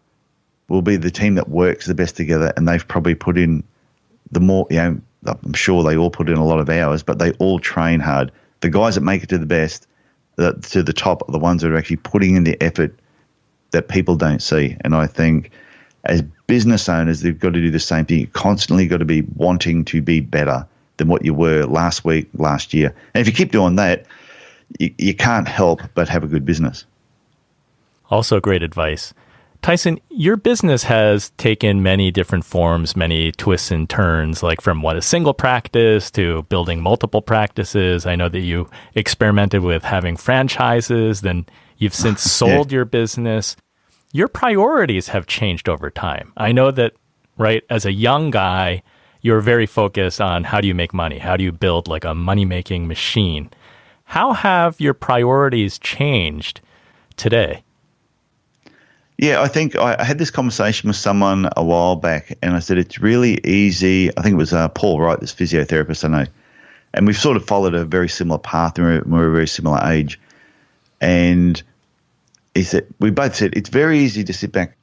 will be the team that works the best together, and they've probably put in the more, I'm sure they all put in a lot of hours, but they all train hard. The guys that make it to the best, to the top, are the ones that are actually putting in the effort that people don't see. And I think as business owners, they've got to do the same thing. You constantly got to be wanting to be better than what you were last week, last year. And if you keep doing that, you can't help but have a good business. Also great advice. Tyson, your business has taken many different forms, many twists and turns, like from a single practice to building multiple practices. I know that you experimented with having franchises, then you've since sold your business. Your priorities have changed over time. I know that, right, as a young guy, you're very focused on how do you make money? How do you build like a money-making machine? How have your priorities changed today? Yeah, I think I had this conversation with someone a while back, and I said it's really easy. I think it was Paul Wright, this physiotherapist I know, and we've sort of followed a very similar path, and we're a very similar age. And we both said it's very easy to sit back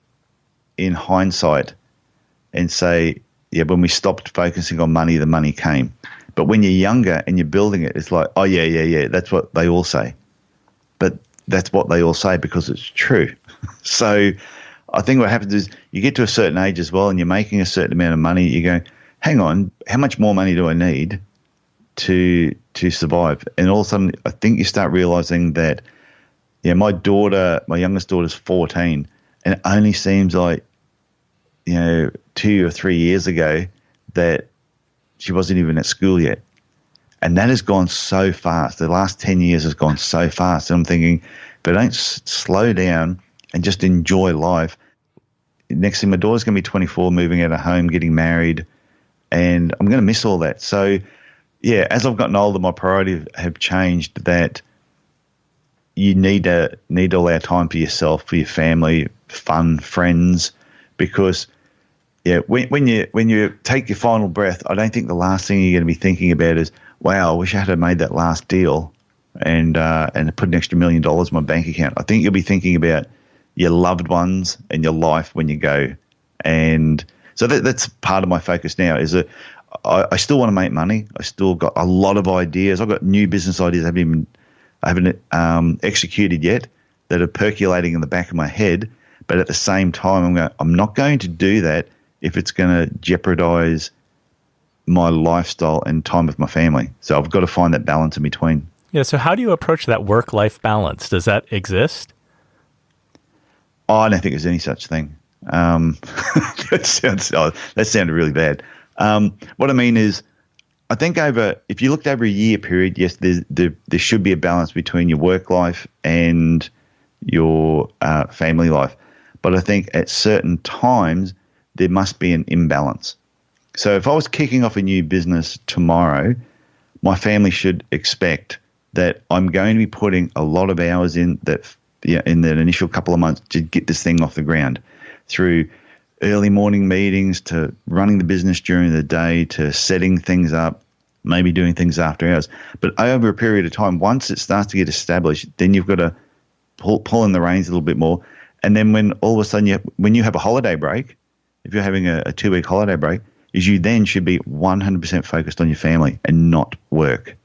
in hindsight and say, yeah, when we stopped focusing on money, the money came. But when you're younger and you're building it, it's like, oh, yeah, that's what they all say. But that's what they all say because it's true. So I think what happens is you get to a certain age as well, and you're making a certain amount of money. You go, hang on, how much more money do I need to survive? And all of a sudden, I think you start realizing that, my youngest daughter's 14, and it only seems like, 2 or 3 years ago that she wasn't even at school yet. And that has gone so fast. The last 10 years has gone so fast. And I'm thinking, if I don't slow down and just enjoy life, next thing my daughter's going to be 24, moving out of home, getting married, and I'm going to miss all that. So, yeah, as I've gotten older, my priorities have changed, that you need all our time for yourself, for your family, fun, friends, because when you take your final breath, I don't think the last thing you're going to be thinking about is, wow, I wish I had made that last deal and put an extra $1 million in my bank account. I think you'll be thinking about your loved ones and your life when you go. And so that's part of my focus now, is that I still want to make money. I still got a lot of ideas. I've got new business ideas I haven't executed yet that are percolating in the back of my head. But at the same time, I'm not going to do that if it's going to jeopardize my lifestyle and time with my family. So I've got to find that balance in between. Yeah. So how do you approach that work-life balance? Does that exist? Oh, I don't think there's any such thing. That sounded really bad. What I mean is, I think if you looked over a year period, yes, there should be a balance between your work life and your family life. But I think at certain times, there must be an imbalance. So if I was kicking off a new business tomorrow, my family should expect that I'm going to be putting a lot of hours in that initial couple of months to get this thing off the ground, through early morning meetings to running the business during the day to setting things up, maybe doing things after hours. But over a period of time, once it starts to get established, then you've got to pull in the reins a little bit more. And then when all of a sudden when you have a holiday break, if you're having a 2-week holiday break, is you then should be 100% focused on your family and not work.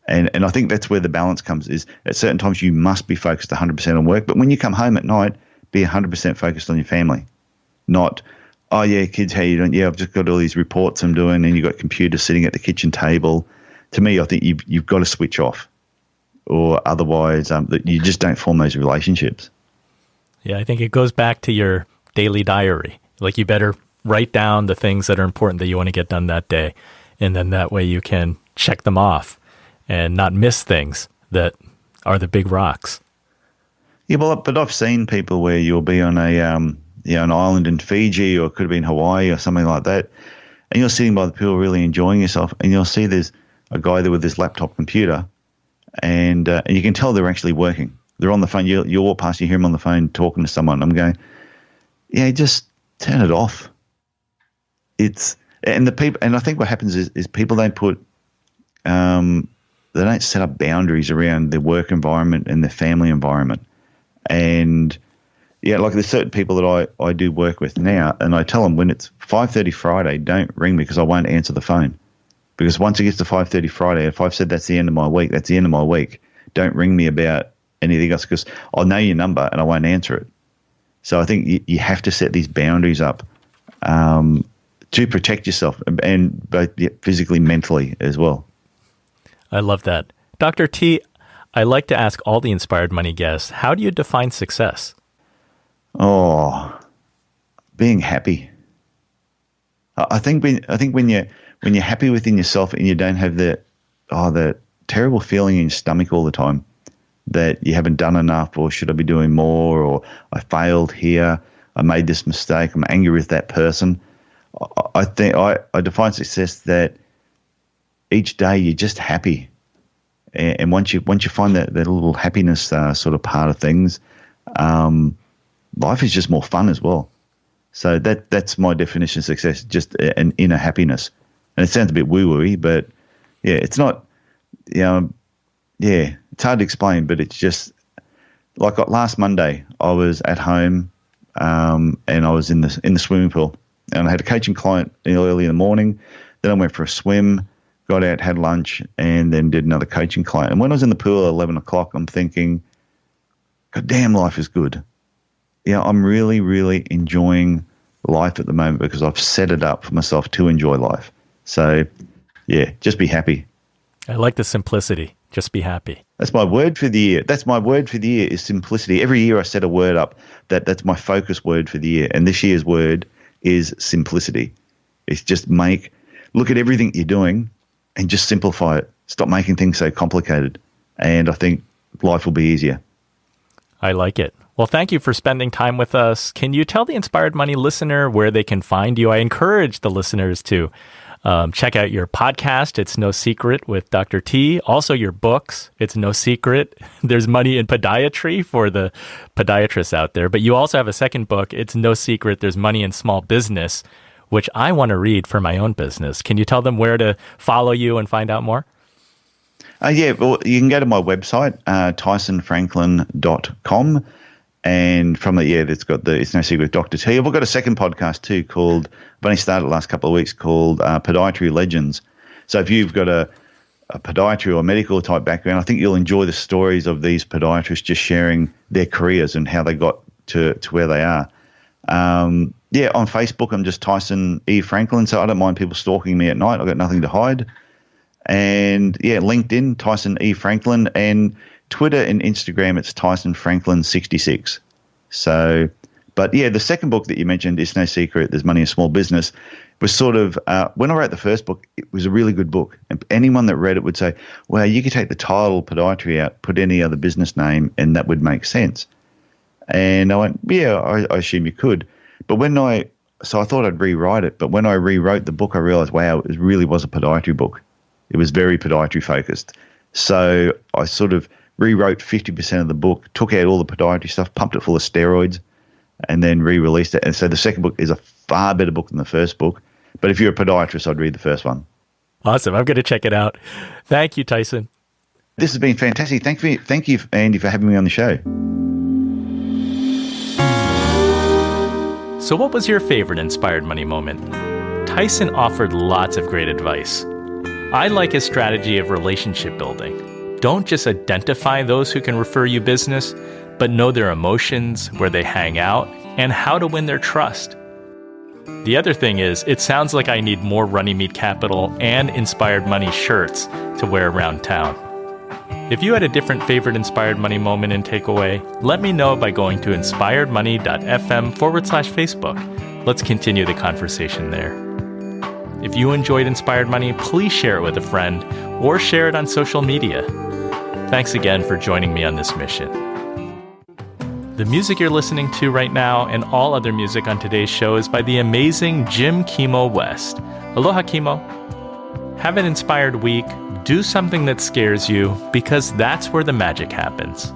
And I think that's where the balance comes, is at certain times you must be focused 100% on work. But when you come home at night, be 100% focused on your family. Not, oh, yeah, kids, how you doing? Yeah, I've just got all these reports I'm doing, and you've got computers sitting at the kitchen table. To me, I think you've got to switch off, or otherwise that you just don't form those relationships. Yeah, I think it goes back to your daily diary. Like you better write down the things that are important that you want to get done that day. And then that way you can check them off and not miss things that are the big rocks. Yeah, well, but I've seen people where you'll be on an island in Fiji, or it could have been Hawaii or something like that, and you're sitting by the pool really enjoying yourself, and you'll see there's a guy there with his laptop computer, and you can tell they're actually working. They're on the phone. You walk past, you hear him on the phone talking to someone. I'm going, yeah, just turn it off. And I think what happens is people don't they don't set up boundaries around their work environment and their family environment. And yeah, like there's certain people that I do work with now, and I tell them when it's 5:30 Friday, don't ring me because I won't answer the phone. Because once it gets to 5:30 Friday, if I've said that's the end of my week, that's the end of my week. Don't ring me about anything else because I'll know your number and I won't answer it. So I think you have to set these boundaries up to protect yourself, and both physically, mentally as well. I love that. Dr. T, I like to ask all the Inspired Money guests, how do you define success? Oh, being happy. I think when you're happy within yourself and you don't have the terrible feeling in your stomach all the time that you haven't done enough, or should I be doing more, or I failed here, I made this mistake, I'm angry with that person. I think I define success that each day you're just happy, and once you find that little happiness sort of part of things, life is just more fun as well. So that's my definition of success, just an inner happiness. And it sounds a bit woo-woo-y, but yeah, it's not. It's hard to explain, but it's just like last Monday I was at home, and I was in the swimming pool. And I had a coaching client early in the morning. Then I went for a swim, got out, had lunch, and then did another coaching client. And when I was in the pool at 11 o'clock, I'm thinking, God damn, life is good. I'm really, really enjoying life at the moment because I've set it up for myself to enjoy life. So, yeah, just be happy. I like the simplicity. Just be happy. That's my word for the year. That's my word for the year is simplicity. Every year I set a word up that's my focus word for the year. And this year's word is simplicity. It's just look at everything you're doing and just simplify it. Stop making things so complicated. And I think life will be easier. I like it. Well, thank you for spending time with us. Can you tell the Inspired Money listener where they can find you? I encourage the listeners to check out your podcast, It's No Secret with Dr. T. Also your books, It's No Secret. There's Money in Podiatry for the podiatrists out there. But you also have a second book, It's No Secret, There's Money in Small Business, which I want to read for my own business. Can you tell them where to follow you and find out more? Yeah, well, you can go to my website, tysonfranklin.com. And from it, it's got It's No Secret with Dr. T. I've got a second podcast too called, I've only started the last couple of weeks, called Podiatry Legends. So if you've got a podiatry or medical type background, I think you'll enjoy the stories of these podiatrists just sharing their careers and how they got to where they are. On Facebook, I'm just Tyson E. Franklin, so I don't mind people stalking me at night. I've got nothing to hide. And LinkedIn, Tyson E. Franklin, and Twitter and Instagram, it's Tyson Franklin 66. So, but the second book that you mentioned, It's No Secret, There's Money in Small Business, was sort of, when I wrote the first book, it was a really good book. And anyone that read it would say, well, you could take the title podiatry out, put any other business name, and that would make sense. And I went, I assume you could. But so I thought I'd rewrite it. But when I rewrote the book, I realized, wow, it really was a podiatry book. It was very podiatry focused. So I sort of rewrote 50% of the book, took out all the podiatry stuff, pumped it full of steroids, and then re-released it. And so the second book is a far better book than the first book. But if you're a podiatrist, I'd read the first one. Awesome. I'm going to check it out. Thank you, Tyson. This has been fantastic. Thank you, Andy, for having me on the show. So what was your favorite Inspired Money moment? Tyson offered lots of great advice. I like his strategy of relationship building. Don't just identify those who can refer you business, but know their emotions, where they hang out, and how to win their trust. The other thing is, it sounds like I need more Runnymede Capital and Inspired Money shirts to wear around town. If you had a different favorite Inspired Money moment and takeaway, let me know by going to inspiredmoney.fm/Facebook. Let's continue the conversation there. If you enjoyed Inspired Money, please share it with a friend or share it on social media. Thanks again for joining me on this mission. The music you're listening to right now and all other music on today's show is by the amazing Jim Kimo West. Aloha, Kimo. Have an inspired week. Do something that scares you, because that's where the magic happens.